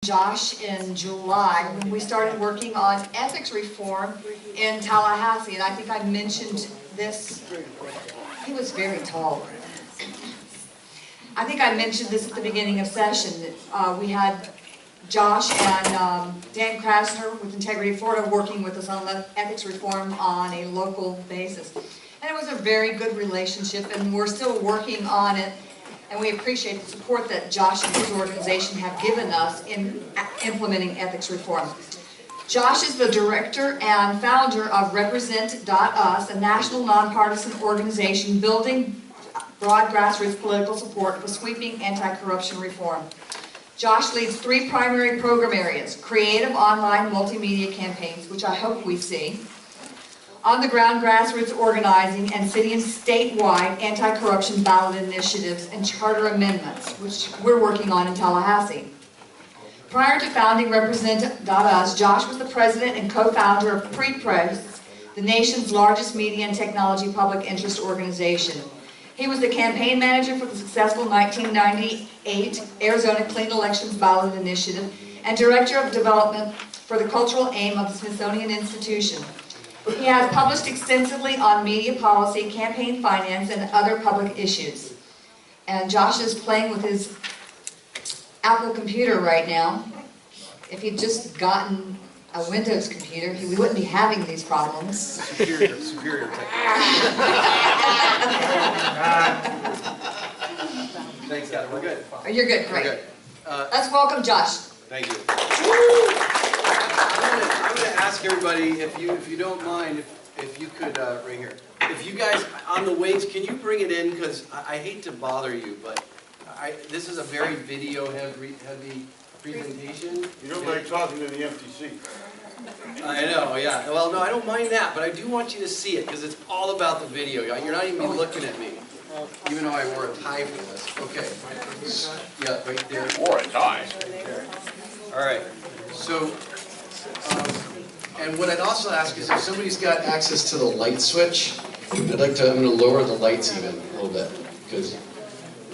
Josh in July when we started working on ethics reform in Tallahassee, and I think I mentioned this. He was very tall. I think I mentioned this at the beginning of session. We had Josh and Dan Krasner with Integrity Florida working with us on ethics reform on a local basis. And it was a very good relationship, and we're still working on it. And we appreciate the support that Josh and his organization have given us in implementing ethics reform. Josh is the director and founder of Represent.us, a national nonpartisan organization building broad grassroots political support for sweeping anti-corruption reform. Josh leads 3 primary program areas: creative online multimedia campaigns, which I hope we see, on-the-ground grassroots organizing, and city and statewide anti-corruption ballot initiatives and charter amendments, which we're working on in Tallahassee. Prior to founding Represent.us, Josh was the president and co-founder of Pre-Press, the nation's largest media and technology public interest organization. He was the campaign manager for the successful 1998 Arizona Clean Elections Ballot Initiative and director of development for the cultural aim of the Smithsonian Institution. He has published extensively on media policy, campaign finance, and other public issues. And Josh is playing with his Apple computer right now. If he'd just gotten a Windows computer, we wouldn't be having these problems. Superior technology. Thanks, Heather. We're good. Oh, you're good, great. We're good. Let's welcome Josh. Thank you. I'm going to ask everybody, if you don't mind, if you could, right here. If you guys, on the weights, can you bring it in? Because I hate to bother you, but this is a very video-heavy presentation. You don't like talking to the FTC. I know, yeah. Well, no, I don't mind that, but I do want you to see it, because it's all about the video. You're not even looking at me, even though I wore a tie for this. Okay. Yeah, right there. Or a tie. All right. So, and what I'd also ask is if somebody's got access to the light switch, I'm going to lower the lights even a little bit, because it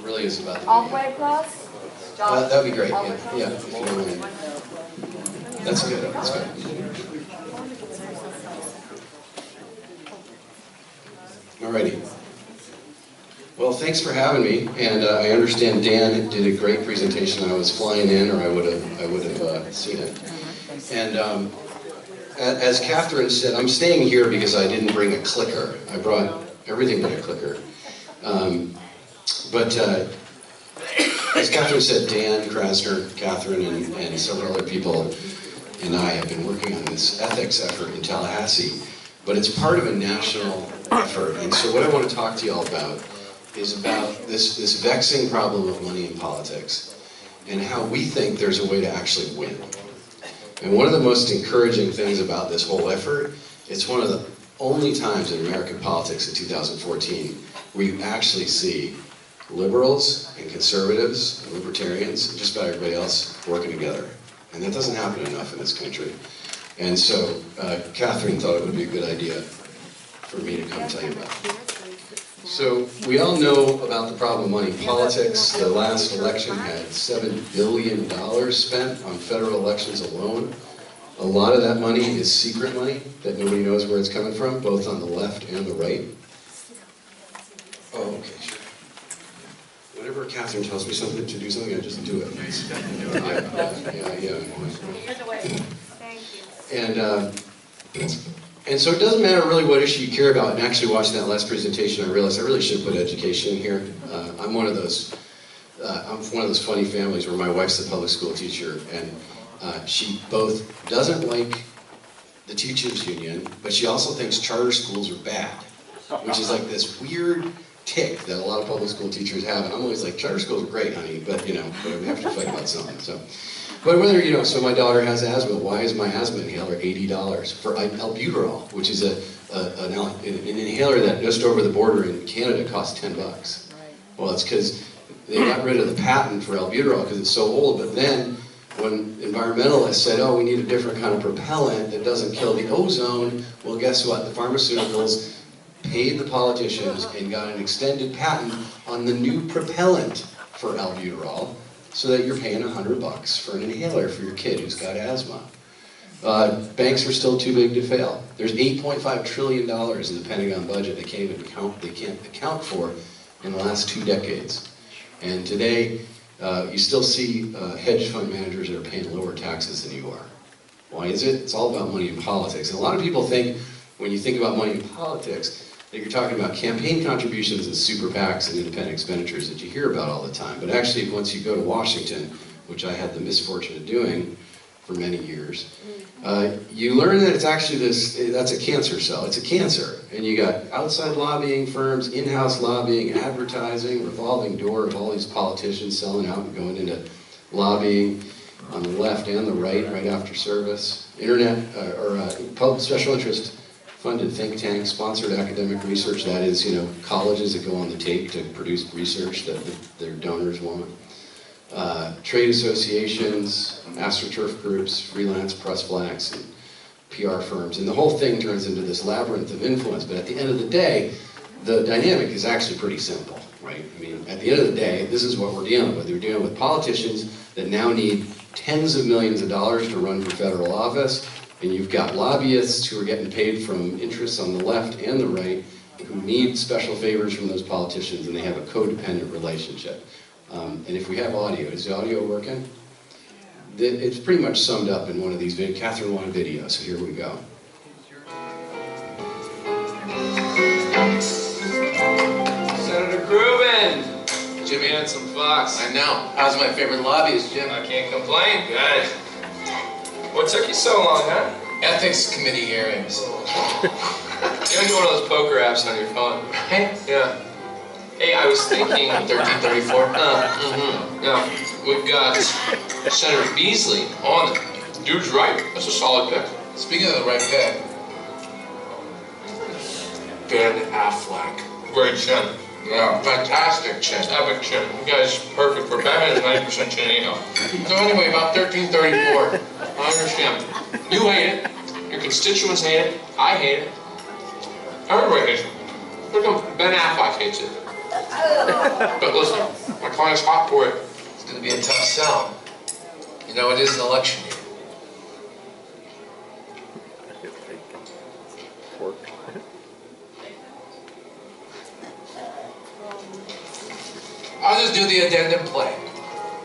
really is about the video. All the way across? Josh? That'd be great, yeah, if you don't mind. That's good, that's good. Alrighty. Well, thanks for having me, and I understand Dan did a great presentation. I was flying in, or I would have seen it. And as Catherine said, I'm staying here because I didn't bring a clicker. I brought everything but a clicker. As Catherine said, Dan Krasner, Catherine, and several other people and I have been working on this ethics effort in Tallahassee, but it's part of a national effort. And so what I want to talk to you all about is about this vexing problem of money in politics and how we think there's a way to actually win. And one of the most encouraging things about this whole effort, it's one of the only times in American politics in 2014 where you actually see liberals and conservatives and libertarians and just about everybody else working together. And that doesn't happen enough in this country. And so Catherine thought it would be a good idea for me to come tell you about it. So we all know about the problem of money in politics. The last election had $7 billion spent on federal elections alone. A lot of that money is secret money that nobody knows where it's coming from, both on the left and the right. Oh, okay, sure. Whenever Catherine tells me something to do something, I just do it. Yeah. And so it doesn't matter really what issue you care about. And actually watching that last presentation, I realized I really should put education in here. I'm one of those funny families where my wife's the public school teacher, and she both doesn't like the teachers union, but she also thinks charter schools are bad, which is like this weird tick that a lot of public school teachers have. And I'm always like, charter schools are great, honey, but we have to fight about something. So, but whether so my daughter has asthma. Why is my asthma inhaler $80 for albuterol, which is an inhaler that just over the border in Canada costs $10? Well, it's because they got rid of the patent for albuterol because it's so old. But then when environmentalists said, oh, we need a different kind of propellant that doesn't kill the ozone, well, guess what? The pharmaceuticals paid the politicians and got an extended patent on the new propellant for albuterol, so that you're paying $100 for an inhaler for your kid who's got asthma. Banks are still too big to fail. There's $8.5 trillion in the Pentagon budget they can't account for in the last 2 decades. And today, you still see hedge fund managers that are paying lower taxes than you are. Why is it? It's all about money in politics. And a lot of people think, when you think about money in politics, that you're talking about campaign contributions and super PACs and independent expenditures that you hear about all the time. But actually, once you go to Washington, which I had the misfortune of doing for many years, you learn that it's actually that's a cancer cell. It's a cancer. And you got outside lobbying firms, in-house lobbying, advertising, revolving door of all these politicians selling out and going into lobbying on the left and the right after service. Internet, special interest funded think tanks, sponsored academic research, that is, colleges that go on the tape to produce research that their donors want. Trade associations, AstroTurf groups, freelance press flags, and PR firms, and the whole thing turns into this labyrinth of influence. But at the end of the day, the dynamic is actually pretty simple, right? I mean, at the end of the day, this is what we're dealing with. We're dealing with politicians that now need tens of millions of dollars to run for federal office, and you've got lobbyists who are getting paid from interests on the left and the right who need special favors from those politicians, and they have a codependent relationship. And if we have audio, is the audio working? It's pretty much summed up in one of these videos. Catherine wanted video, so here we go. Senator Grubin! Jimmy had some Fox. I know. How's my favorite lobbyist, Jim? I can't complain. Good. What took you so long, huh? Ethics committee hearings. You gotta do one of those poker apps on your phone. Hey? Yeah. Hey, I was thinking... 1334? Yeah, we've got Senator Beasley on it. Dude's right. That's a solid pick. Speaking of the right pick, Ben Affleck. Great chin. Yeah, fantastic chin. Epic chin. You guys perfect for Batman. 90% chin anyhow. so anyway, about 1334. I understand. You hate it. Your constituents hate it. I hate it. Everybody hates it. Look at Ben Affleck hates it. But listen, my client's hot for it. It's going to be a tough sell. You know, it is an election year. I'll just do the addendum play.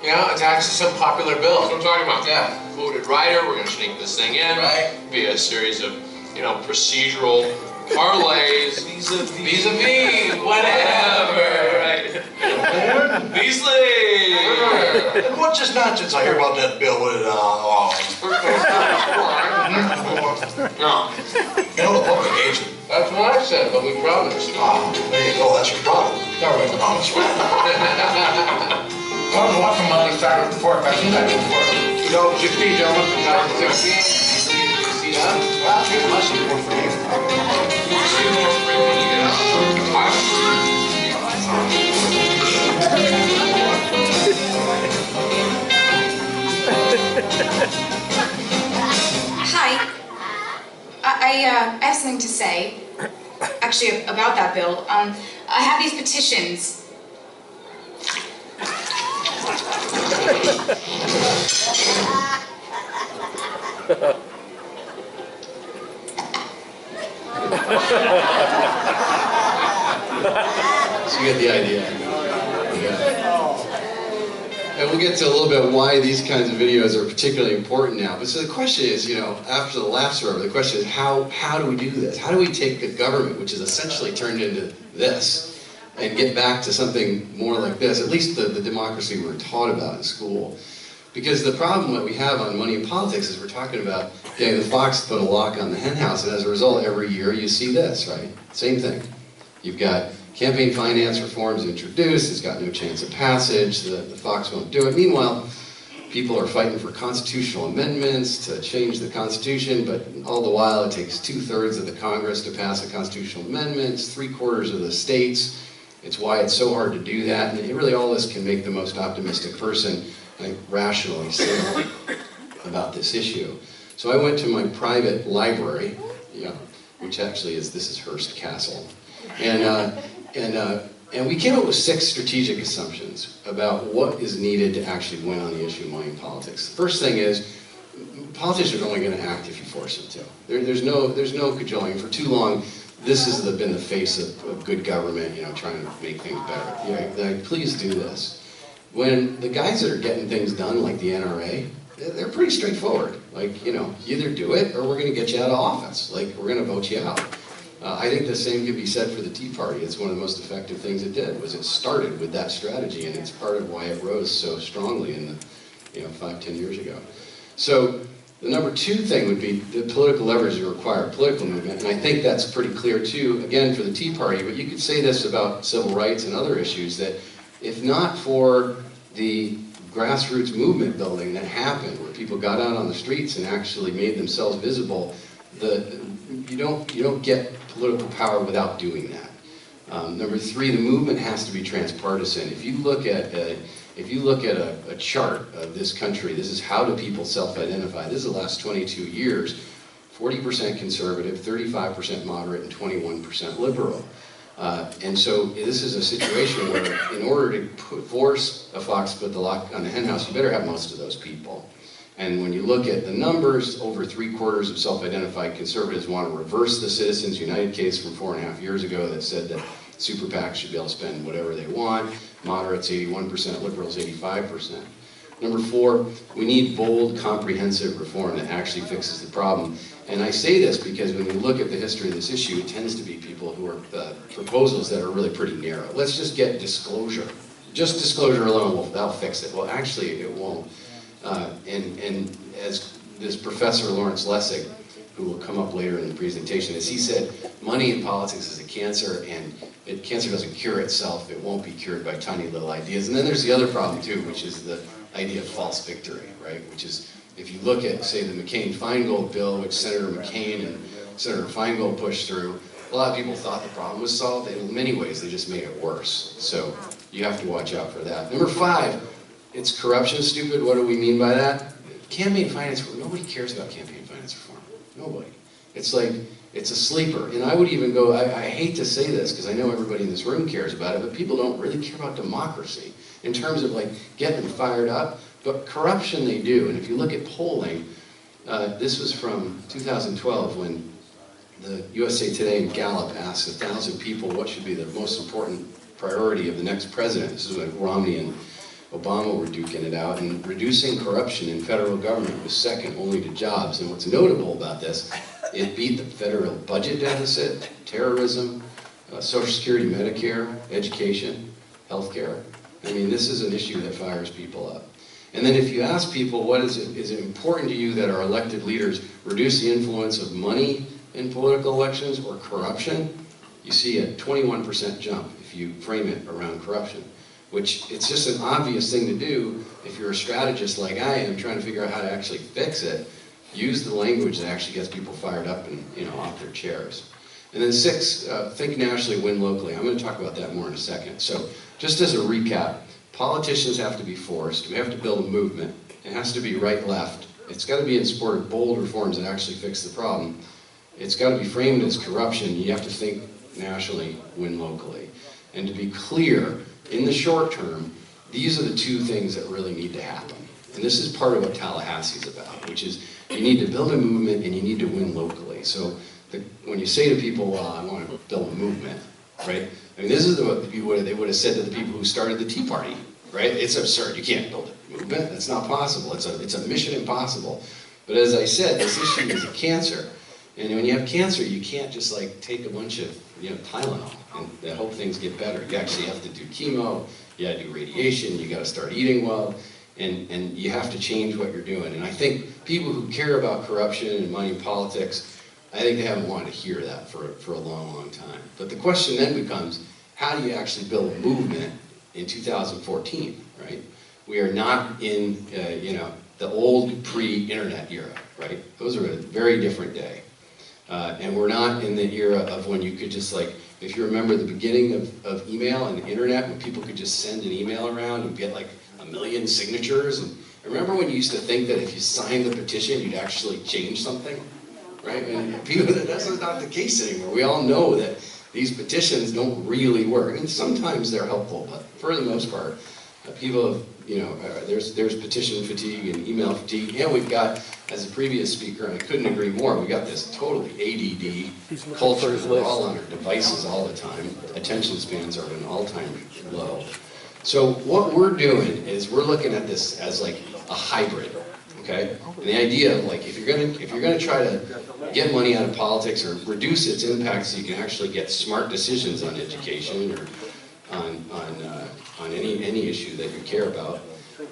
You know, attach to some popular bill. That's what I'm talking about. Yeah. Voted rider, we're going to sneak this thing in. Right. Via a series of, procedural parlays. Vis-a-vis, whatever. Right. Beasley! And what's this nonsense I hear about that bill with, No. you know, the public hates it. That's what I said, but we promised. Ah, there you go, that's your problem. All right. Promise, right? Come on, from Monday, start with report. I've seen that before. 2016, gentlemen. 2016. See that? Well, here's my support for you. See you more free when you get out. Hi. I have something to say, actually, about that bill. I have these petitions. So you get the idea. And we'll get to a little bit why these kinds of videos are particularly important now. But so the question is, after the laughs are over, the question is how do we do this? How do we take the government, which is essentially turned into this, and get back to something more like this, at least the democracy we're taught about in school? Because the problem that we have on money in politics is we're talking about getting the fox to put a lock on the hen house, and as a result, every year you see this, right? Same thing. You've got campaign finance reforms introduced, it's got no chance of passage, the fox won't do it. Meanwhile, people are fighting for constitutional amendments to change the Constitution, but all the while it takes 2/3 of the Congress to pass the constitutional amendments, 3/4 of the states. It's why it's so hard to do that, and really all this can make the most optimistic person rationally cynical about this issue. So I went to my private library, which actually this is Hearst Castle, and And we came up with 6 strategic assumptions about what is needed to actually win on the issue of money in politics. The first thing is, politicians are only going to act if you force them to. There's no cajoling. For too long, this has been the face of good government, you know, trying to make things better. Yeah, please do this. When the guys that are getting things done, like the NRA, they're pretty straightforward. Like, you know, either do it or we're going to get you out of office. Like, we're going to vote you out. I think the same could be said for the Tea Party. It's one of the most effective things it did, was it started with that strategy, and it's part of why it rose so strongly in the, 5-10 years ago. So the number 2 thing would be the political leverage to require political movement, and I think that's pretty clear too, again, for the Tea Party, but you could say this about civil rights and other issues, that if not for the grassroots movement building that happened, where people got out on the streets and actually made themselves visible, you don't get political power without doing that. Number 3, the movement has to be transpartisan. If you look at a chart of this country, this is how do people self-identify. This is the last 22 years: 40% conservative, 35% moderate, and 21% liberal. And so this is a situation where, in order to force a fox to put the lock on the henhouse, you better have most of those people. And when you look at the numbers, over 3/4 of self-identified conservatives want to reverse the Citizens United case from 4.5 years ago that said that super PACs should be able to spend whatever they want. Moderates 81%, liberals 85%. Number 4, we need bold, comprehensive reform that actually fixes the problem. And I say this because when you look at the history of this issue, it tends to be people who are proposals that are really pretty narrow. Let's just get disclosure. Just disclosure alone, that'll fix it. Well, actually, it won't. And as this Professor Lawrence Lessig, who will come up later in the presentation, as he said, money in politics is a cancer, and cancer doesn't cure itself. It won't be cured by tiny little ideas. And then there's the other problem too, which is the idea of false victory, right? Which is, if you look at, say, the McCain-Feingold bill, which Senator McCain and Senator Feingold pushed through, a lot of people thought the problem was solved. In many ways, they just made it worse. So you have to watch out for that. Number 5, it's corruption stupid. What do we mean by that? Campaign finance reform. Nobody cares about campaign finance reform. Nobody. It's like, it's a sleeper. And I would even go, I hate to say this because I know everybody in this room cares about it, but people don't really care about democracy in terms of like getting them fired up. But corruption they do. And if you look at polling, this was from 2012 when the USA Today and Gallup asked 1,000 people what should be the most important priority of the next president. This is when Romney and Obama were duking it out, and reducing corruption in federal government was second only to jobs. And what's notable about this, it beat the federal budget deficit, terrorism, Social Security, Medicare, education, healthcare. I mean, this is an issue that fires people up. And then if you ask people, what is it important to you that our elected leaders reduce the influence of money in political elections or corruption? You see a 21% jump if you frame it around corruption, which it's just an obvious thing to do if you're a strategist like I am trying to figure out how to actually fix it. Use the language that actually gets people fired up and off their chairs. And then 6, think nationally, win locally. I'm going to talk about that more in a second. So just as a recap, politicians have to be forced. We have to build a movement. It has to be right-left. It's got to be in support of bold reforms that actually fix the problem. It's got to be framed as corruption. You have to think nationally, win locally. And to be clear, in the short term, these are the 2 things that really need to happen. And this is part of what Tallahassee is about, which is you need to build a movement and you need to win locally. So when you say to people, well, I want to build a movement, right? I mean, this is what they would have said to the people who started the Tea Party, right? It's absurd. You can't build a movement. That's not possible. It's a mission impossible. But as I said, this issue is a cancer. And when you have cancer, you can't just like take a bunch of Tylenol and hope things get better. You actually have to do chemo, you got to do radiation, you got to start eating well, and you have to change what you're doing. And I think people who care about corruption and money in politics, I think they haven't wanted to hear that for a long, long time. But the question then becomes, how do you actually build a movement in 2014, right? We are not in, the old pre-internet era, right? Those are a very different day. And we're not in the era of when you could just like, if you remember the beginning of email and the internet, when people could just send an email around and get like 1 million signatures. And remember when you used to think that if you signed the petition, you'd actually change something, right? And people, that's not the case anymore. We all know that these petitions don't really work. And sometimes they're helpful, but for the most part, people have, there's petition fatigue and email fatigue, and we've got, as a previous speaker, and I couldn't agree more, we got this totally ADD culture. We're all on our devices all the time. Attention spans are at an all-time low. So what we're doing is we're looking at this as like a hybrid, okay? And the idea of like, if you're gonna try to get money out of politics or reduce its impact so you can actually get smart decisions on education or on any issue that you care about,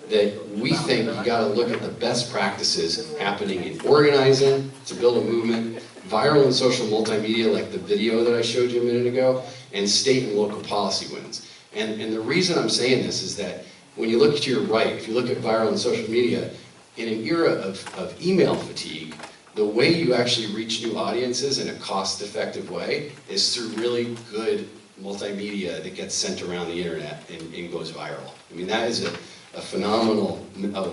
that we think you got to look at the best practices happening in organizing to build a movement, viral and social multimedia like the video that I showed you a minute ago, and state and local policy wins. And the reason I'm saying this is that when you look to your right, if you look at viral and social media, in an era of email fatigue, the way you actually reach new audiences in a cost-effective way is through really good multimedia that gets sent around the internet and goes viral. I mean, that is a phenomenal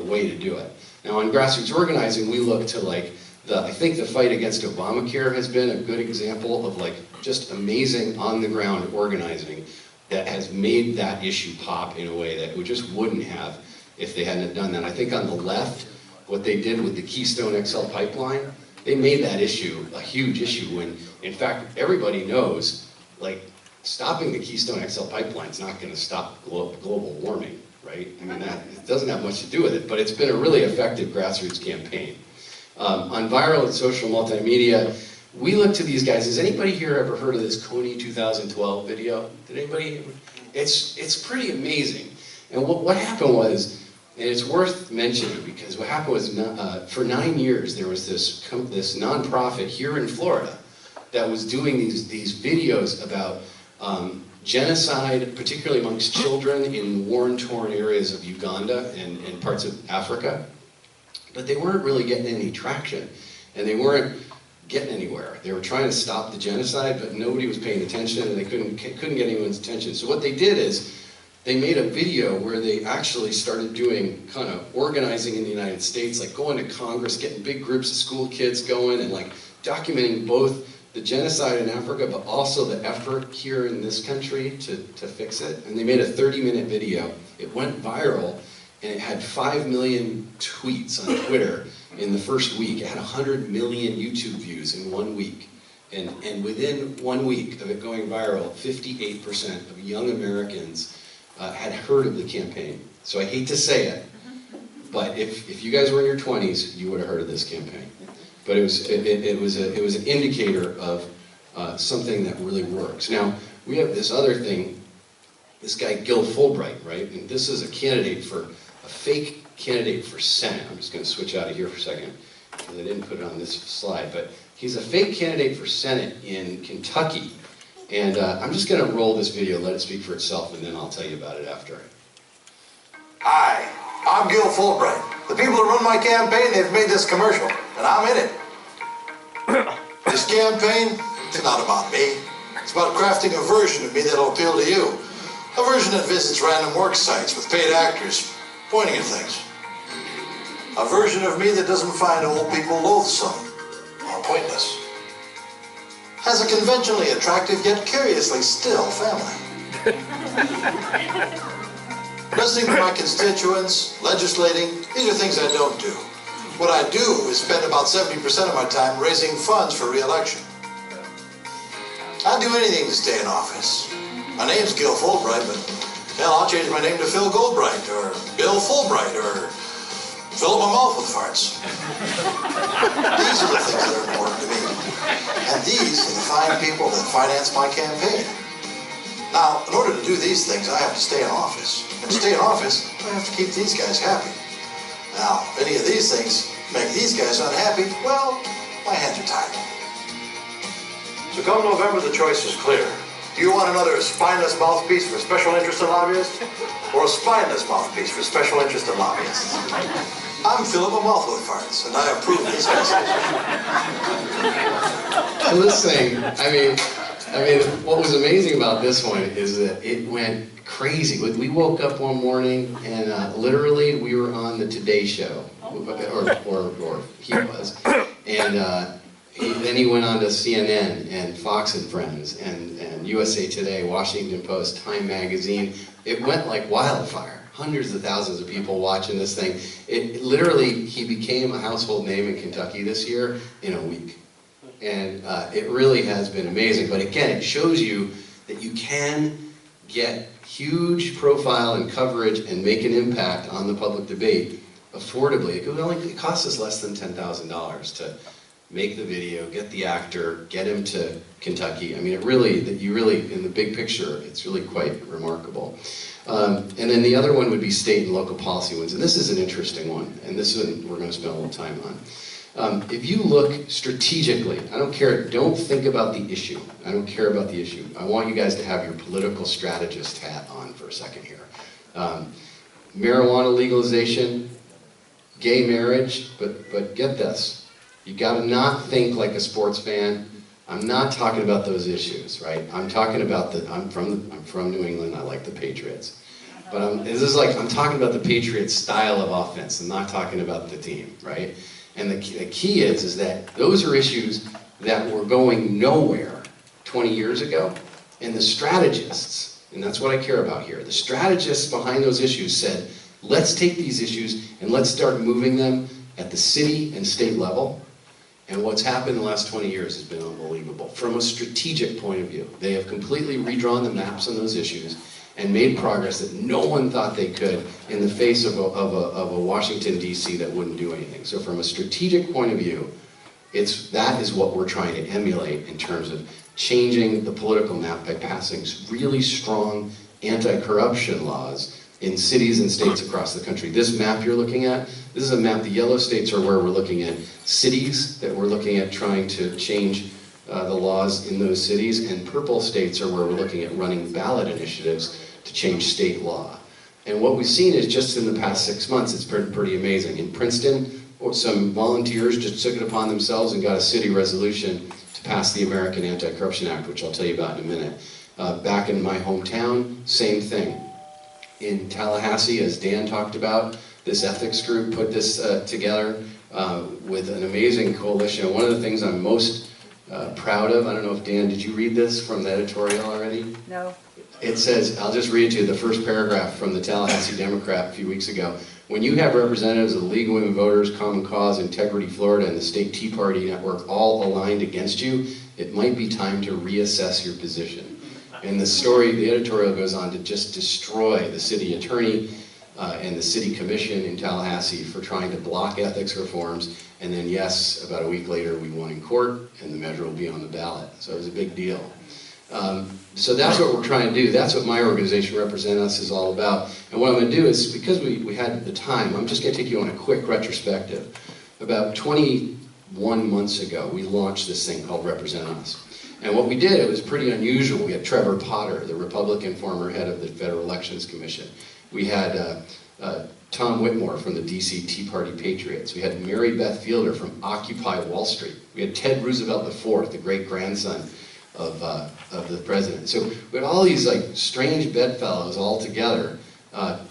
way to do it. Now, on grassroots organizing, we look to like, I think the fight against Obamacare has been a good example of like just amazing on-the-ground organizing that has made that issue pop in a way that we just wouldn't have if they hadn't done that. I think on the left, what they did with the Keystone XL pipeline, they made that issue a huge issue when, in fact, everybody knows, like, stopping the Keystone XL pipeline is not going to stop global warming, right? I mean, it doesn't have much to do with it, but it's been a really effective grassroots campaign. On viral and social multimedia, we look to these guys. Has anybody here ever heard of this Coney 2012 video? Did anybody? It's pretty amazing. And what happened was, and it's worth mentioning because what happened was for 9 years there was this nonprofit here in Florida that was doing these videos about genocide, particularly amongst children in war-torn areas of Uganda and parts of Africa. But they weren't really getting any traction, and they weren't getting anywhere. They were trying to stop the genocide, but nobody was paying attention, and they couldn't get anyone's attention. So what they did is they made a video where they actually started doing kind of organizing in the United States, like going to Congress, getting big groups of school kids going, and like documenting both the genocide in Africa, but also the effort here in this country to fix it. And they made a 30-minute video. It went viral, and it had 5 million tweets on Twitter in the first week. It had 100 million YouTube views in 1 week. And within 1 week of it going viral, 58% of young Americans had heard of the campaign. So I hate to say it, but if you guys were in your 20s, you would have heard of this campaign. But it was an indicator of something that really works. Now, we have this other thing, this guy Gil Fulbright, right? And this is a fake candidate for Senate. I'm just going to switch out of here for a second, because I didn't put it on this slide. But he's a fake candidate for Senate in Kentucky. And I'm just going to roll this video, let it speak for itself, and then I'll tell you about it after. Hi, I'm Gil Fulbright. The people who run my campaign, they've made this commercial, and I'm in it. This campaign, it's not about me. It's about crafting a version of me that'll appeal to you. A version that visits random work sites with paid actors pointing at things. A version of me that doesn't find old people loathsome or pointless. Has a conventionally attractive yet curiously still family. Listening to my constituents, legislating, these are things I don't do. What I do is spend about 70% of my time raising funds for re-election. I'd do anything to stay in office. My name's Gil Fulbright, but hell, I'll change my name to Phil Goldbright, or Bill Fulbright, or fill up my mouth with farts. These are the things that are important to me. And these are the fine people that finance my campaign. Now, in order to do these things, I have to stay in office. And to stay in office, I have to keep these guys happy. Now, if any of these things make these guys unhappy, well, my hands are tied. So come November, the choice is clear. Do you want another spineless mouthpiece for special interest in lobbyists? Or a spineless mouthpiece for special interest in lobbyists? I'm Philip a mouth with farts, and I approve this message. And this thing, I mean, what was amazing about this one is that it went crazy. We woke up one morning and literally we were on the Today Show, or he was, and Then he went on to CNN and Fox and Friends and USA Today, Washington Post, Time Magazine. It went like wildfire. Hundreds of thousands of people watching this thing. Literally, he became a household name in Kentucky this year in a week. And it really has been amazing. But again, it shows you that you can get huge profile and coverage and make an impact on the public debate affordably. It costs us less than $10,000 to make the video, get the actor, get him to Kentucky. I mean, in the big picture, it's really quite remarkable. And then the other one would be state and local policy ones. And this is an interesting one. And this one we're going to spend a little time on. If you look strategically, I don't care, don't think about the issue. I don't care about the issue. I want you guys to have your political strategist hat on for a second here. Marijuana legalization, gay marriage, but get this. You gotta not think like a sports fan. I'm not talking about those issues, right? I'm talking about I'm from New England, I like the Patriots. But I'm talking about the Patriots' style of offense. I'm not talking about the team, right? And the key is that those are issues that were going nowhere 20 years ago. And the strategists, and that's what I care about here, the strategists behind those issues said, let's take these issues and let's start moving them at the city and state level. And what's happened in the last 20 years has been unbelievable. From a strategic point of view, they have completely redrawn the maps on those issues and made progress that no one thought they could in the face of a Washington, D.C. that wouldn't do anything. So from a strategic point of view, that is what we're trying to emulate in terms of changing the political map by passing really strong anti-corruption laws in cities and states across the country. This map you're looking at, this is a map, the yellow states are where we're looking at cities that we're looking at trying to change the laws in those cities, and purple states are where we're looking at running ballot initiatives to change state law. And what we've seen is just in the past 6 months, it's been pretty amazing. In Princeton, some volunteers just took it upon themselves and got a city resolution to pass the American Anti-Corruption Act, which I'll tell you about in a minute. Back in my hometown, same thing. In Tallahassee, as Dan talked about, this ethics group put this together with an amazing coalition. One of the things I'm most proud of, I don't know if Dan, did you read this from the editorial already? No. It says, I'll just read to you the first paragraph from the Tallahassee Democrat a few weeks ago. When you have representatives of the League of Women Voters, Common Cause, Integrity Florida, and the State Tea Party Network all aligned against you, it might be time to reassess your position. And the story, the editorial goes on to just destroy the city attorney and the city commission in Tallahassee for trying to block ethics reforms. And then yes, about a week later, we won in court and the measure will be on the ballot. So it was a big deal. So that's what we're trying to do. That's what my organization, Represent Us, is all about. And what I'm going to do is, because we had the time, I'm just going to take you on a quick retrospective. About 21 months ago, we launched this thing called Represent Us. And what we did, it was pretty unusual. We had Trevor Potter, the Republican former head of the Federal Elections Commission. We had Tom Whitmore from the DC Tea Party Patriots. We had Mary Beth Fielder from Occupy Wall Street. We had Ted Roosevelt IV, the great-grandson of the president. So we had all these like strange bedfellows all together.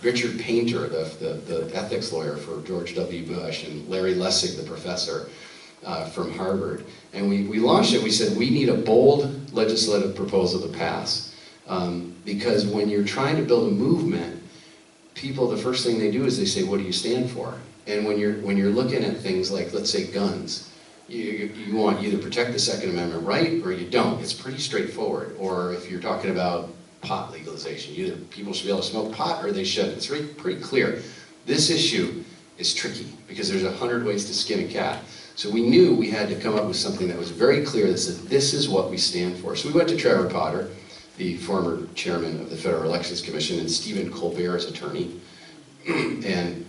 Richard Painter, the ethics lawyer for George W. Bush, and Larry Lessig, the professor from Harvard. And we launched it. We said, we need a bold legislative proposal to pass. Because when you're trying to build a movement, people, the first thing they do is they say, what do you stand for? And when you're looking at things like, let's say, guns, you want either protect the Second Amendment right or you don't. It's pretty straightforward. Or if you're talking about pot legalization, either people should be able to smoke pot or they shouldn't. It's pretty clear. This issue is tricky because there's 100 ways to skin a cat. So we knew we had to come up with something that was very clear that said, this is what we stand for. So we went to Trevor Potter, the former chairman of the Federal Elections Commission, and Stephen Colbert's attorney, and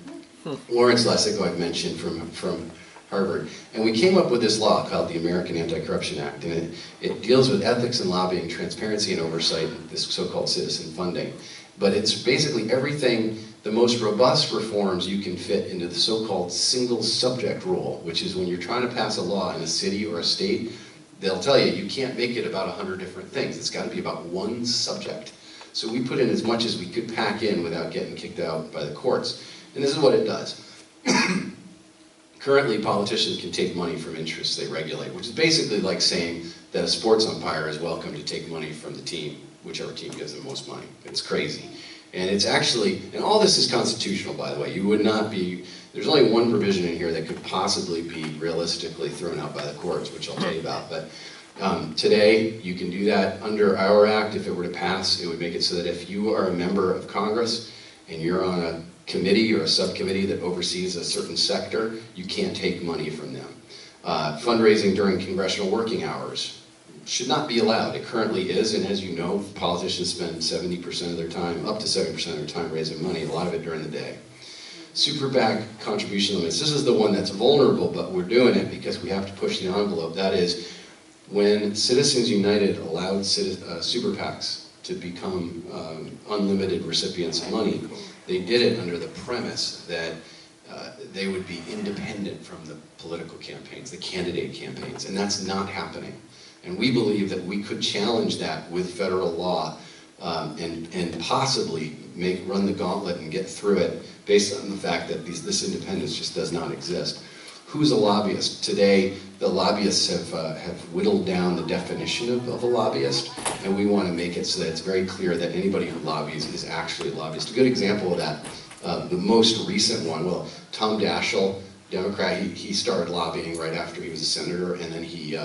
Lawrence Lessig, who I've mentioned from Harvard. And we came up with this law called the American Anti-Corruption Act, and it deals with ethics and lobbying, transparency and oversight, this so-called citizen funding. But it's basically everything, the most robust reforms you can fit into the so-called single subject rule, which is when you're trying to pass a law in a city or a state, they'll tell you, you can't make it about 100 different things. It's got to be about one subject. So we put in as much as we could pack in without getting kicked out by the courts. And this is what it does. Currently, politicians can take money from interests they regulate, which is basically like saying that a sports umpire is welcome to take money from the team, whichever team gives them most money. It's crazy. And it's actually, and all this is constitutional, by the way. You would not be, there's only one provision in here that could possibly be realistically thrown out by the courts, which I'll tell you about. But today, you can do that under our act. If it were to pass, it would make it so that if you are a member of Congress and you're on a committee or a subcommittee that oversees a certain sector, you can't take money from them. Fundraising during congressional working hours should not be allowed. It currently is, and as you know, politicians spend 70% of their time, up to 70% of their time raising money, a lot of it during the day. Super PAC contribution limits. This is the one that's vulnerable, but we're doing it because we have to push the envelope. That is, when Citizens United allowed super PACs to become unlimited recipients of money, they did it under the premise that they would be independent from the political campaigns, the candidate campaigns, and that's not happening. And we believe that we could challenge that with federal law and possibly run the gauntlet and get through it based on the fact that this independence just does not exist. Who's a lobbyist? Today, the lobbyists have whittled down the definition of a lobbyist, and we want to make it so that it's very clear that anybody who lobbies is actually a lobbyist. A good example of that, the most recent one, well, Tom Daschle, Democrat, he started lobbying right after he was a senator, and then he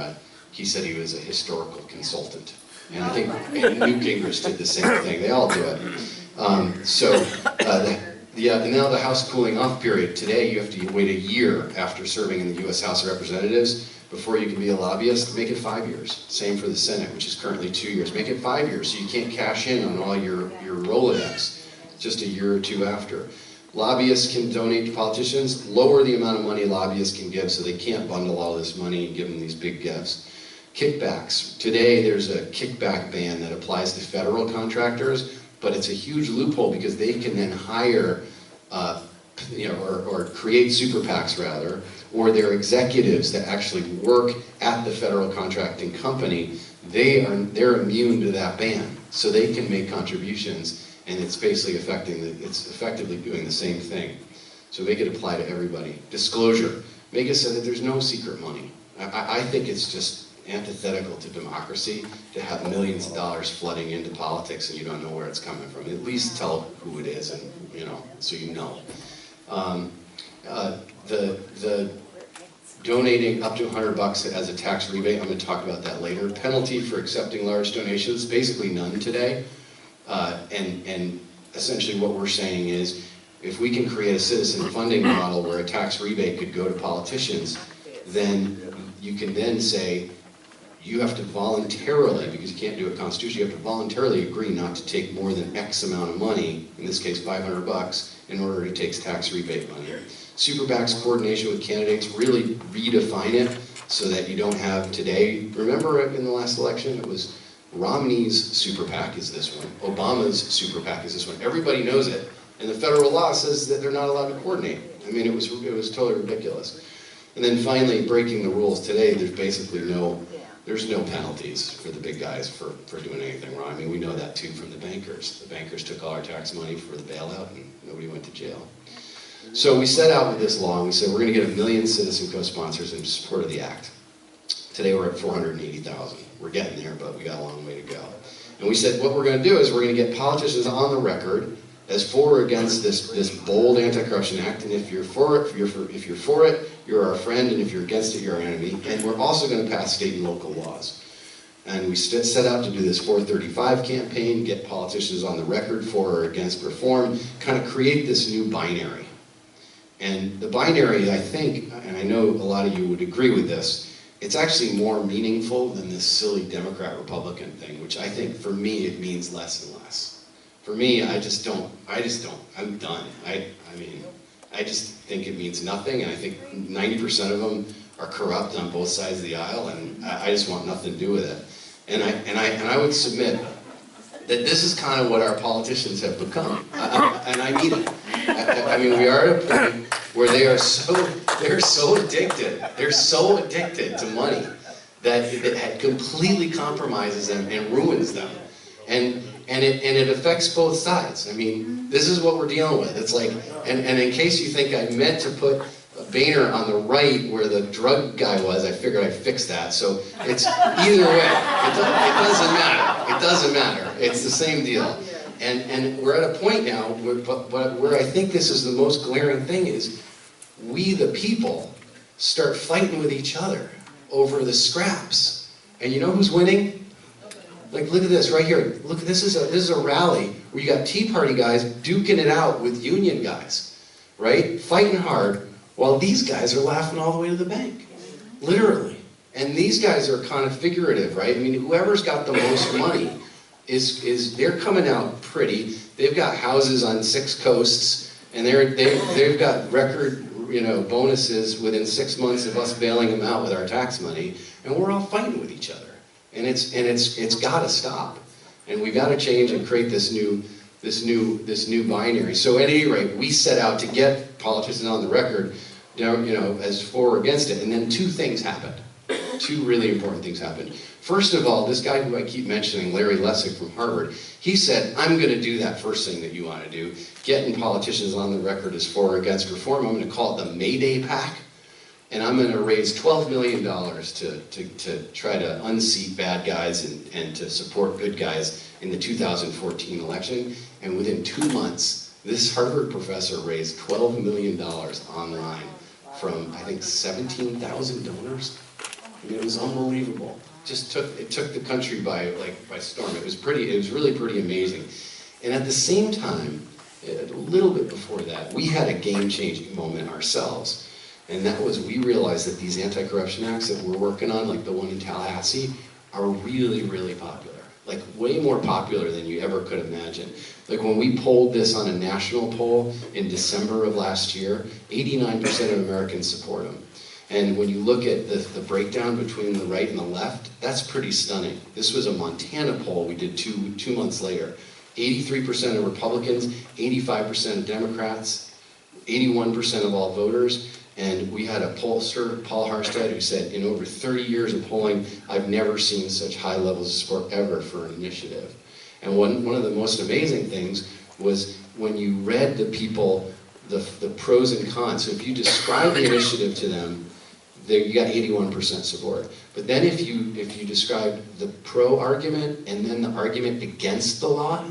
said he was a historical consultant. And I think Newt Gingrich did the same thing. They all do it. And now the House cooling off period. Today you have to wait a year after serving in the U.S. House of Representatives before you can be a lobbyist. Make it 5 years. Same for the Senate, which is currently 2 years. Make it 5 years so you can't cash in on all your Rolodex just a year or two after. Lobbyists can donate to politicians, lower the amount of money lobbyists can give so they can't bundle all this money and give them these big gifts. Kickbacks. Today there's a kickback ban that applies to federal contractors, but it's a huge loophole because they can then hire, or create super PACs rather, or their executives that actually work at the federal contracting company. They're immune to that ban, so they can make contributions, and it's basically it's effectively doing the same thing. So make it apply to everybody. Disclosure. Make it so that there's no secret money. I think it's just antithetical to democracy to have millions of dollars flooding into politics and you don't know where it's coming from. At least tell who it is, and so you know. The donating up to $100 as a tax rebate, I'm going to talk about that later. Penalty for accepting large donations, basically none today. And essentially what we're saying is, if we can create a citizen funding model where a tax rebate could go to politicians, then you can then say, you have to voluntarily, because you can't do it constitutionally, you have to voluntarily agree not to take more than X amount of money, in this case $500, in order to take tax rebate money. Super PAC's coordination with candidates, really redefine it so that you don't have today. Remember in the last election, it was Romney's super PAC is this one, Obama's super PAC is this one. Everybody knows it, and the federal law says that they're not allowed to coordinate. I mean, it was totally ridiculous. And then finally, breaking the rules. Today, there's basically no penalties for the big guys for doing anything wrong. I mean, we know that too from the bankers. The bankers took all our tax money for the bailout and nobody went to jail. So we set out with this law and we said we're going to get 1 million citizen co-sponsors in support of the act. Today we're at 480,000. We're getting there, but we got a long way to go. And we said what we're going to do is we're going to get politicians on the record as for or against this bold anti-corruption act, and if you're for it, you're our friend, and if you're against it, you're our enemy. And we're also going to pass state and local laws. And we set out to do this 435 campaign, get politicians on the record for or against reform, kind of create this new binary. And the binary, I think, and I know a lot of you would agree with this, it's actually more meaningful than this silly Democrat-Republican thing, which I think, for me, it means less and less. For me, I'm done. I just think it means nothing, and I think 90% of them are corrupt on both sides of the aisle, and I just want nothing to do with it. And I would submit that this is kind of what our politicians have become, and I mean it. I mean, we are at a point where they're so addicted to money that it completely compromises them and ruins them. And it affects both sides. I mean, this is what we're dealing with. It's like, and in case you think I meant to put Boehner on the right where the drug guy was. I figured I'd fix that. So it's either way. It doesn't matter. It doesn't matter. It's the same deal. And we're at a point now where I think this is the most glaring thing is we, the people, start fighting with each other over the scraps. And you know who's winning? Like, look at this right here. Look, this is a rally where you got Tea Party guys duking it out with union guys, right? Fighting hard, while these guys are laughing all the way to the bank, literally. And these guys are kind of figurative, right? I mean, whoever's got the most money they're coming out pretty. They've got houses on 6 coasts, and they've got record, bonuses within 6 months of us bailing them out with our tax money, and we're all fighting with each other. And it's got to stop, and we got to change and create this new binary. So at any rate, we set out to get politicians on the record, as for or against it, and then 2 things happened. 2 really important things happened. First of all, this guy who I keep mentioning, Larry Lessig from Harvard, he said, I'm going to do that first thing that you want to do, getting politicians on the record as for or against reform. I'm going to call it the Mayday PAC, and I'm going to raise $12 million to try to unseat bad guys and to support good guys in the 2014 election. And within 2 months, this Harvard professor raised $12 million online from, I think, 17,000 donors. I mean, it was unbelievable. It took the country by storm. It was really pretty amazing. And at the same time, a little bit before that, we had a game-changing moment ourselves. And that was, we realized that these anti-corruption acts that we're working on, like the one in Tallahassee, are really, really popular. Like way more popular than you ever could imagine. Like when we polled this on a national poll in December of last year, 89% of Americans support them. And when you look at the breakdown between the right and the left, that's pretty stunning. This was a Montana poll we did two months later. 83% of Republicans, 85% of Democrats, 81% of all voters. And we had a pollster, Paul Harstead, who said, in over 30 years of polling, I've never seen such high levels of support ever for an initiative. And one of the most amazing things was when you read the people, the pros and cons. So if you describe the initiative to them, you got 81% support. But then if you describe the pro argument and then the argument against the law,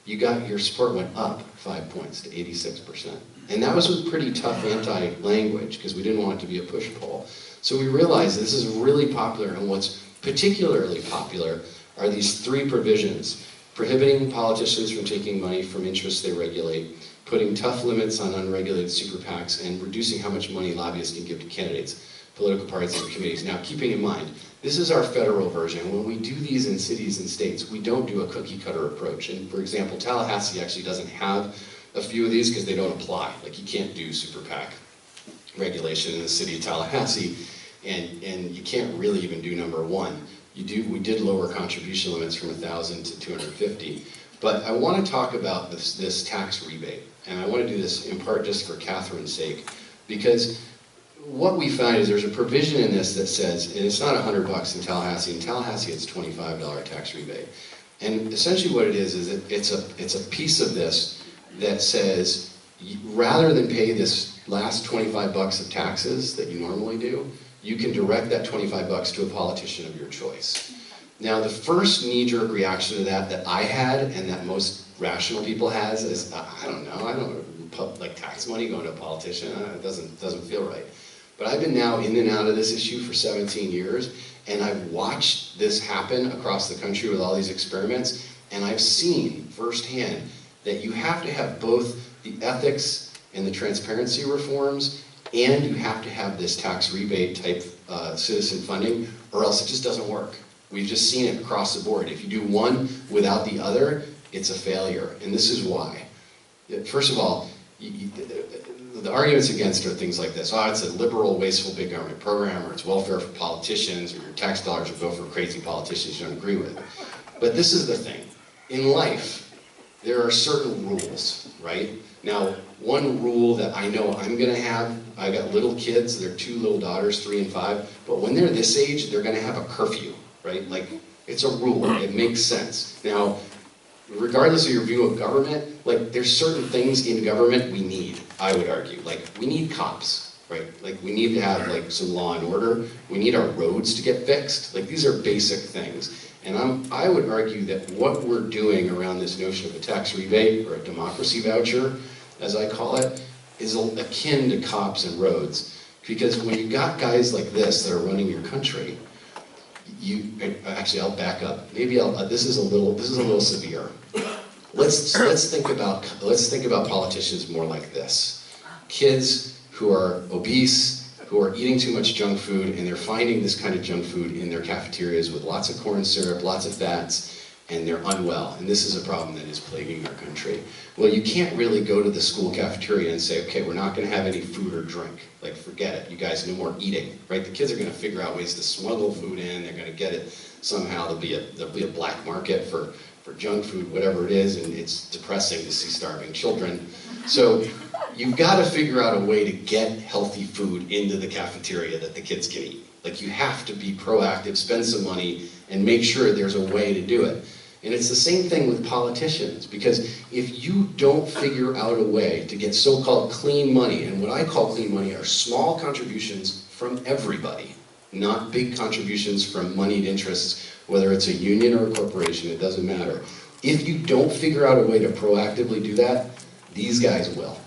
your support went up 5 points to 86%. And that was with pretty tough anti-language because we didn't want it to be a push poll. So we realized this is really popular, and what's particularly popular are these 3 provisions: prohibiting politicians from taking money from interests they regulate, putting tough limits on unregulated super PACs, and reducing how much money lobbyists can give to candidates, political parties, and committees. Now, keeping in mind, this is our federal version. When we do these in cities and states, we don't do a cookie-cutter approach. And for example, Tallahassee actually doesn't have a few of these because they don't apply. Like, you can't do super PAC regulation in the city of Tallahassee, and you can't really even do number 1. We did lower contribution limits from 1,000 to 250. But I want to talk about this tax rebate, and I want to do this in part just for Catherine's sake, because what we find is there's a provision in this that says, and it's not $100 in Tallahassee it's $25 tax rebate. And essentially what it is it's a piece of this that says, rather than pay this last $25 of taxes that you normally do, you can direct that $25 to a politician of your choice. Now, the first knee-jerk reaction to that I had, and that most rational people has, is, I don't like tax money going to a politician. It doesn't feel right. But I've been now in and out of this issue for 17 years, and I've watched this happen across the country with all these experiments, and I've seen firsthand that you have to have both the ethics and the transparency reforms, and you have to have this tax rebate type citizen funding, or else it just doesn't work. We've just seen it across the board. If you do one without the other, it's a failure, and this is why. First of all, the arguments against are things like this. Oh, it's a liberal, wasteful big government program, or it's welfare for politicians, or your tax dollars will go for crazy politicians you don't agree with. But this is the thing. In life, there are certain rules, right? Now, one rule that I know I'm going to have, I've got little kids, they're 2 little daughters, 3 and 5, but when they're this age, they're going to have a curfew, right? Like, it's a rule, it makes sense. Now, regardless of your view of government, like, there's certain things in government we need, I would argue. Like, we need cops. right? Like we need to have like some law and order. We need our roads to get fixed. Like these are basic things. And I would argue that what we're doing around this notion of a tax rebate or a democracy voucher, as I call it, is akin to cops and roads. Because when you got guys like this that are running your country, actually I'll back up. Maybe this is a little severe. Let's think about politicians more like this. Kids who are obese, who are eating too much junk food, and they're finding this kind of junk food in their cafeterias with lots of corn syrup, lots of fats, and they're unwell. And this is a problem that is plaguing our country. Well, you can't really go to the school cafeteria and say, okay, we're not going to have any food or drink. Like, forget it. You guys, no more eating, right? The kids are going to figure out ways to smuggle food in. They're going to get it somehow. There'll be a black market for junk food, whatever it is, and it's depressing to see starving children. So you've got to figure out a way to get healthy food into the cafeteria that the kids can eat. Like, you have to be proactive, spend some money, and make sure there's a way to do it. And it's the same thing with politicians, because if you don't figure out a way to get so-called clean money, and what I call clean money are small contributions from everybody, not big contributions from moneyed interests, whether it's a union or a corporation, it doesn't matter. If you don't figure out a way to proactively do that, these guys will.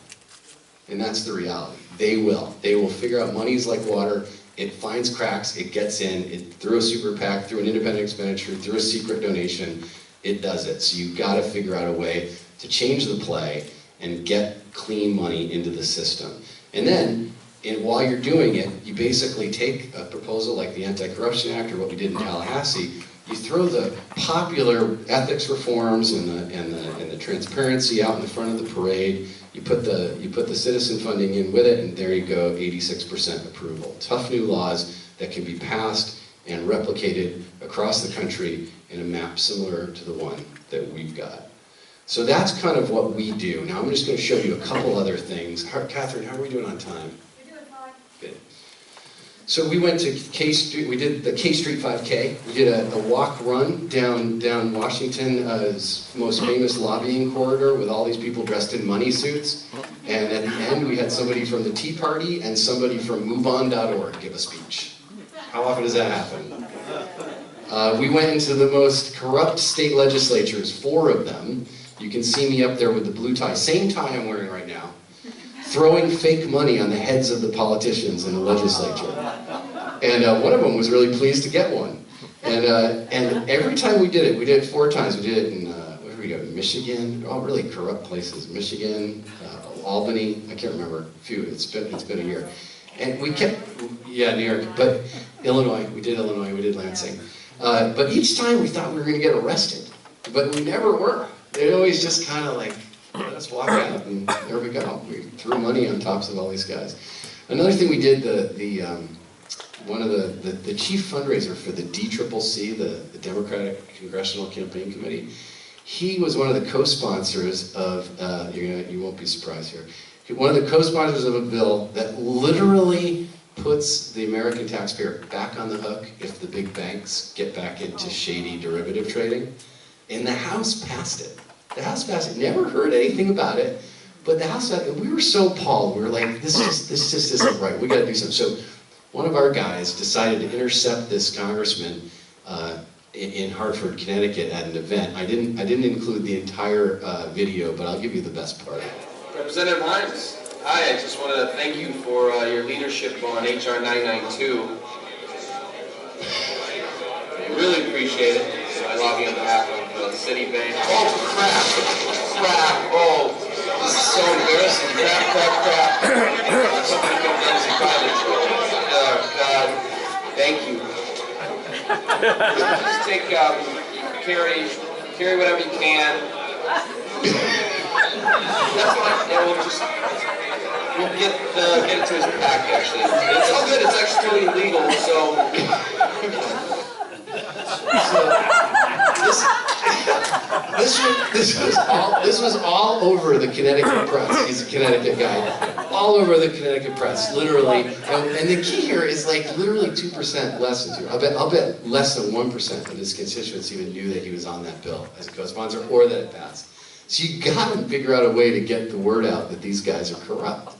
And that's the reality. They will. They will figure out money's like water. It finds cracks, it gets in, through a super PAC, through an independent expenditure, through a secret donation, it does it. So you've got to figure out a way to change the play and get clean money into the system. And then, while you're doing it, you basically take a proposal like the Anti-Corruption Act or what we did in Tallahassee, you throw the popular ethics reforms and the transparency out in the front of the parade, you put the citizen funding in with it, and there you go, 86% approval. Tough new laws that can be passed and replicated across the country in a map similar to the one that we've got. So that's kind of what we do. Now I'm just going to show you a couple other things. Catherine, how are we doing on time? We're doing fine. Good. So we went to K Street, we did the K Street 5K. We did a walk run down Washington's most famous lobbying corridor with all these people dressed in money suits. And at the end we had somebody from the Tea Party and somebody from MoveOn.org give a speech. How often does that happen? We went into the most corrupt state legislatures, 4 of them. You can see me up there with the blue tie, same tie I'm wearing right now, throwing fake money on the heads of the politicians in the legislature. And one of them was really pleased to get one. And every time we did it 4 times. We did it in, where did we go, Michigan, all really corrupt places, Michigan, Albany, I can't remember, a few, it's been a year. And we kept, yeah, New York, but Illinois, we did Lansing. But each time we thought we were going to get arrested, but we never were. They always just kind of like, let us walk out, and there we go. We threw money on tops of all these guys. Another thing we did, one of the chief fundraiser for the DCCC, the Democratic Congressional Campaign Committee, he was one of the co-sponsors of, you won't be surprised here, one of the co-sponsors of a bill that literally puts the American taxpayer back on the hook if the big banks get back into shady derivative trading. And the House passed it. The House passed it. Never heard anything about it, but the House passed it. We were so appalled. We were like, this just isn't right. We got to do something. So one of our guys decided to intercept this congressman in Hartford, Connecticut, at an event. I didn't include the entire video, but I'll give you the best part. Representative Hines, hi. I just want to thank you for your leadership on HR 992. I really appreciate it. I lobby on behalf of Citibank. Oh, crap. Oh, this is so embarrassing. Crap. Something could have done as a private show. Oh, God. Thank you. Just take, carry whatever you can. That's fine. Yeah, we'll get it to his pack, actually. It's all good. It's actually totally legal, so... This was all over the Connecticut press. He's a Connecticut guy. All over the Connecticut press, literally. And the key here is like literally 2% less than 2. I'll bet less than 1% of his constituents even knew that he was on that bill as a co-sponsor or that it passed. So you got to figure out a way to get the word out that these guys are corrupt.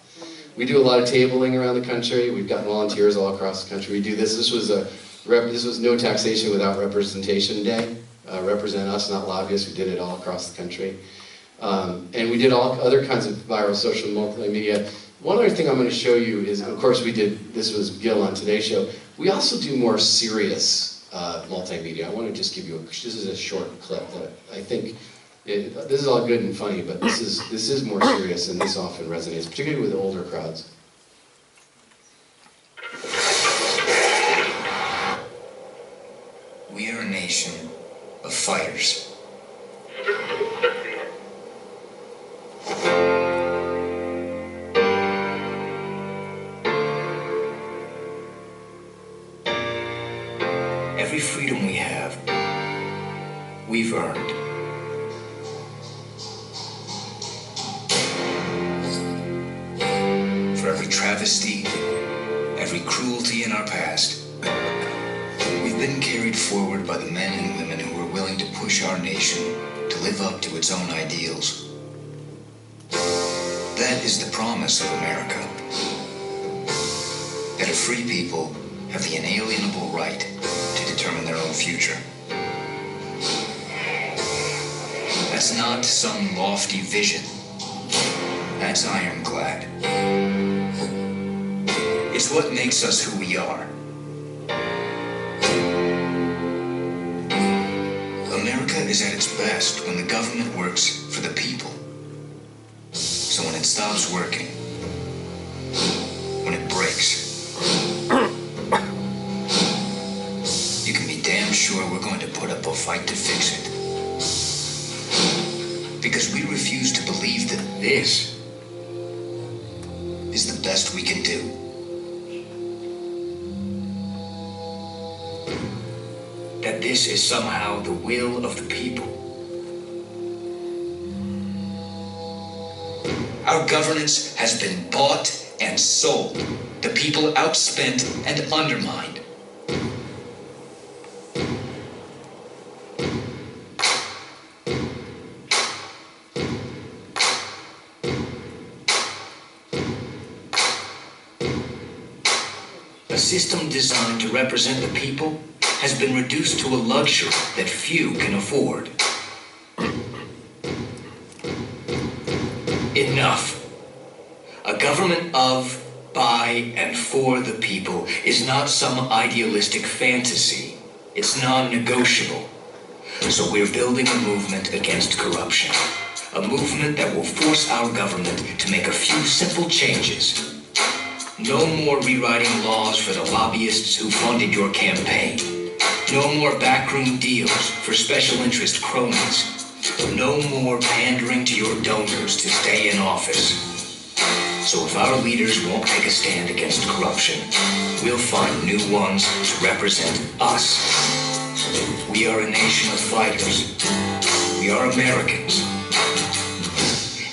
We do a lot of tabling around the country. We've got volunteers all across the country. We do this. This was No Taxation Without Representation Day. Represent us, not lobbyists. We did it all across the country. And we did all other kinds of viral social multimedia. One other thing I'm going to show you is, of course, this was Gil on Today's Show. We also do more serious multimedia. I want to just give you this is a short clip that I think, this is all good and funny, but this is more serious, and this often resonates, particularly with older crowds. We are a nation of fighters. Every freedom we have, we've earned. For every travesty, every cruelty in our past, we've been carried forward by the men and women who are willing to push our nation to live up to its own ideals. That is the promise of America. That a free people have the inalienable right to determine their own future. That's not some lofty vision. That's ironclad. It's what makes us who we are. America is at its best when the government works for the people. So when it stops working, when it breaks, you can be damn sure we're going to put up a fight to fix it. Because we refuse to believe that this is the best we can do. That this is somehow the will of the people. Our governance has been bought and sold. The people outspent and undermined. A system designed to represent the people has been reduced to a luxury that few can afford. Enough. A government of, by, and for the people is not some idealistic fantasy. It's non-negotiable. So we're building a movement against corruption. A movement that will force our government to make a few simple changes. No more rewriting laws for the lobbyists who funded your campaign. No more backroom deals for special interest cronies. No more pandering to your donors to stay in office. So if our leaders won't take a stand against corruption, we'll find new ones to represent us. We are a nation of fighters. We are Americans.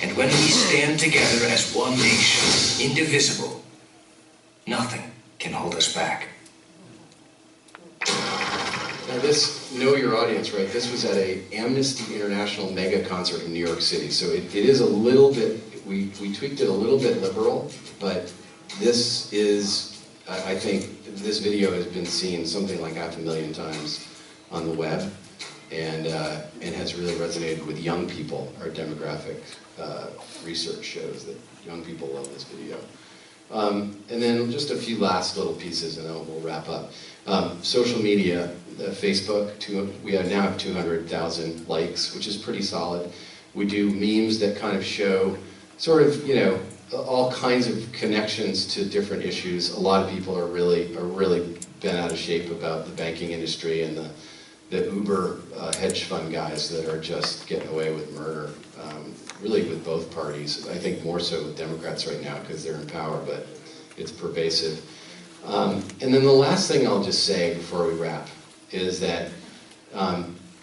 And when we stand together as one nation, indivisible, nothing can hold us back. Now this, know your audience, right? This was at a Amnesty International mega concert in New York City. So it is a little bit, we tweaked it a little bit liberal, but this is, I think, this video has been seen something like 500,000 times on the web and has really resonated with young people. Our demographic research shows that young people love this video. And then just a few last little pieces and then we'll wrap up. Social media, Facebook, we now have 200,000 likes, which is pretty solid. We do memes that kind of show sort of, you know, all kinds of connections to different issues. A lot of people are really bent out of shape about the banking industry and the Uber hedge fund guys that are just getting away with murder. Really with both parties. I think more so with Democrats right now because they're in power, but it's pervasive. And then the last thing I'll just say before we wrap is that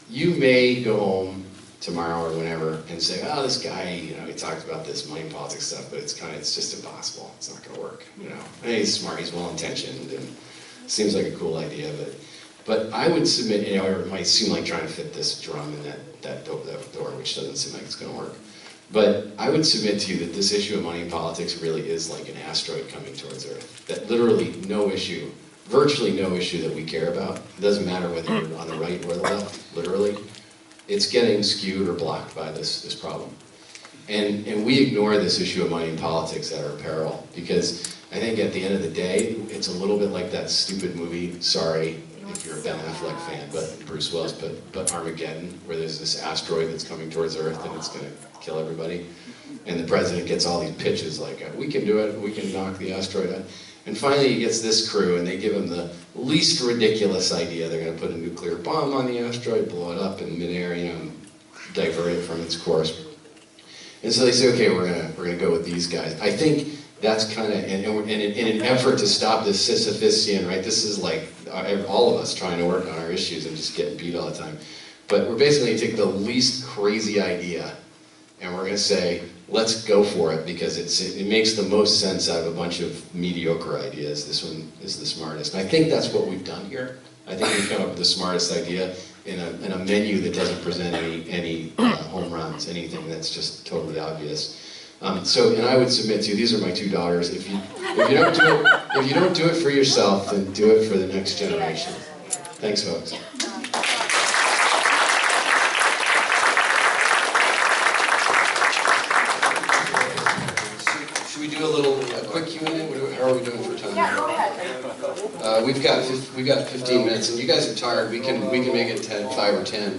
you may go home tomorrow or whenever and say, oh, this guy, you know, he talked about this money politics stuff, but it's just impossible. It's not going to work, you know. And he's smart, he's well-intentioned, and seems like a cool idea, but I would submit, you know, it might seem like trying to fit this drum in that door, which doesn't seem like it's going to work. But I would submit to you that this issue of money in politics really is like an asteroid coming towards Earth. That literally no issue, virtually no issue that we care about, it doesn't matter whether you're on the right or the left, literally, it's getting skewed or blocked by this problem. And we ignore this issue of money in politics at our peril, because I think at the end of the day, it's a little bit like that stupid movie, sorry if you're a Ben Affleck fan, but Bruce Willis, but Armageddon, where there's this asteroid that's coming towards Earth and it's gonna kill everybody. And the president gets all these pitches like, we can do it, we can knock the asteroid out. And finally he gets this crew and they give him the least ridiculous idea. They're gonna put a nuclear bomb on the asteroid, blow it up in midair, you know, and divert it from its course. And so they say, okay, we're gonna go with these guys. I think that's kind of, in an effort to stop this Sisyphusian, right? This is like all of us trying to work on our issues and just getting beat all the time. But we're basically going to take the least crazy idea and we're going to say, let's go for it because it makes the most sense out of a bunch of mediocre ideas. This one is the smartest. And I think that's what we've done here. I think we've come up with the smartest idea in a menu that doesn't present any home runs, anything that's just totally obvious. And I would submit to you, these are my two daughters. If you don't do it for yourself, then do it for the next generation. Thanks, folks. Should we do a quick Q&A? How are we doing for time? Yeah, go ahead. We've got 15 minutes, and you guys are tired. We can make it 5 or 10.